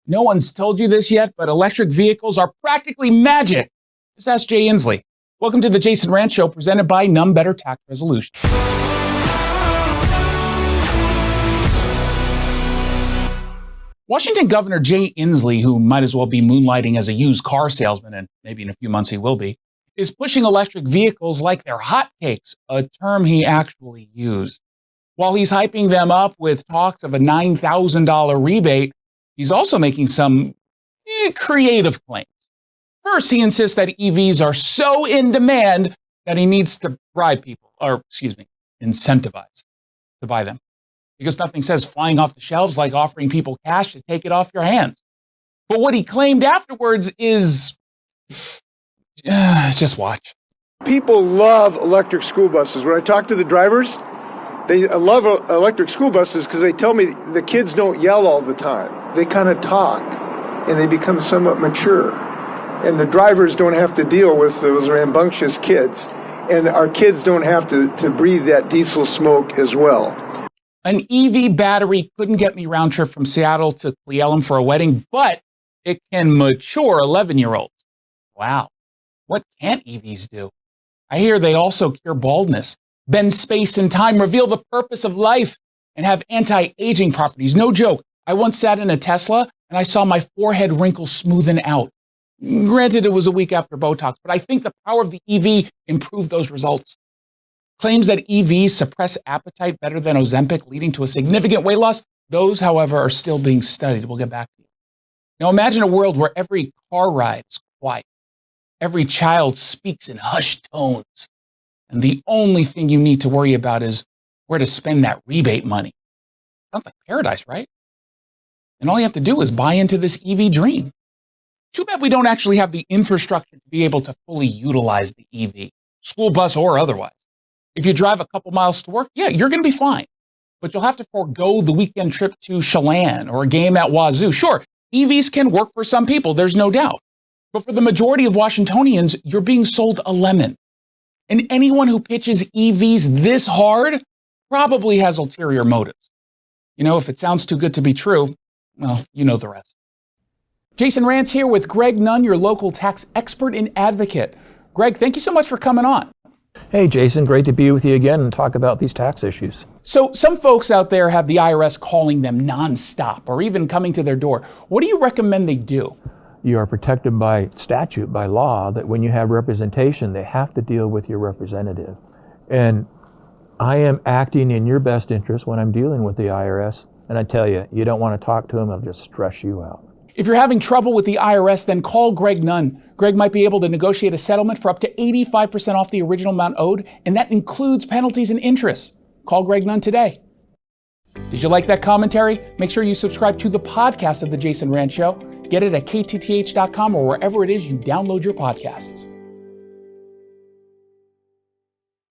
No one's told you this yet, but electric vehicles are practically magic. Just ask Jay Inslee. Welcome to the Jason Rantz Show, presented by None Better Tax Resolution. Washington Governor Jay Inslee, who might as well be moonlighting as a used car salesman, and maybe in a few months he will be, is pushing electric vehicles like they're hotcakes, a term he actually used. While he's hyping them up with talks of a $9,000 rebate, he's also making some creative claims. First, he insists that EVs are so in demand that he needs to incentivize to buy them. Because nothing says flying off the shelves like offering people cash to take it off your hands. But what he claimed afterwards is, just watch. People love electric school buses. When I talk to the drivers, they love electric school buses because they tell me the kids don't yell all the time. They kind of talk, and they become somewhat mature. And the drivers don't have to deal with those rambunctious kids. And our kids don't have to breathe that diesel smoke as well. An EV battery couldn't get me round trip from Seattle to Cle Elum for a wedding, but it can mature 11-year-olds. Wow. What can't EVs do? I hear they also cure baldness, bend space and time, reveal the purpose of life, and have anti-aging properties. No joke. I once sat in a Tesla and I saw my forehead wrinkles smoothen out. Granted, it was a week after Botox, but I think the power of the EV improved those results. Claims that EVs suppress appetite better than Ozempic, leading to a significant weight loss. Those, however, are still being studied. We'll get back to you. Now imagine a world where every car ride is quiet. Every child speaks in hushed tones. And the only thing you need to worry about is where to spend that rebate money. Sounds like paradise, right? And all you have to do is buy into this EV dream. Too bad we don't actually have the infrastructure to be able to fully utilize the EV, school bus or otherwise. If you drive a couple miles to work, yeah, you're going to be fine. But you'll have to forego the weekend trip to Chelan or a game at Wazoo. Sure, EVs can work for some people, there's no doubt. But for the majority of Washingtonians, you're being sold a lemon. And anyone who pitches EVs this hard probably has ulterior motives. You know, if it sounds too good to be true, well, you know the rest. Jason Rantz here with Greg Nunn, your local tax expert and advocate. Greg, thank you so much for coming on. Hey, Jason, great to be with you again and talk about these tax issues. So some folks out there have the IRS calling them nonstop or even coming to their door. What do you recommend they do? You are protected by statute, by law, that when you have representation, they have to deal with your representative. And I am acting in your best interest when I'm dealing with the IRS. And I tell you, you don't want to talk to them, it'll just stress you out. If you're having trouble with the IRS, then call Greg Nunn. Greg might be able to negotiate a settlement for up to 85% off the original amount owed, and that includes penalties and interest. Call Greg Nunn today. Did you like that commentary? Make sure you subscribe to the podcast of The Jason Rantz Show. Get it at KTTH.com or wherever it is you download your podcasts.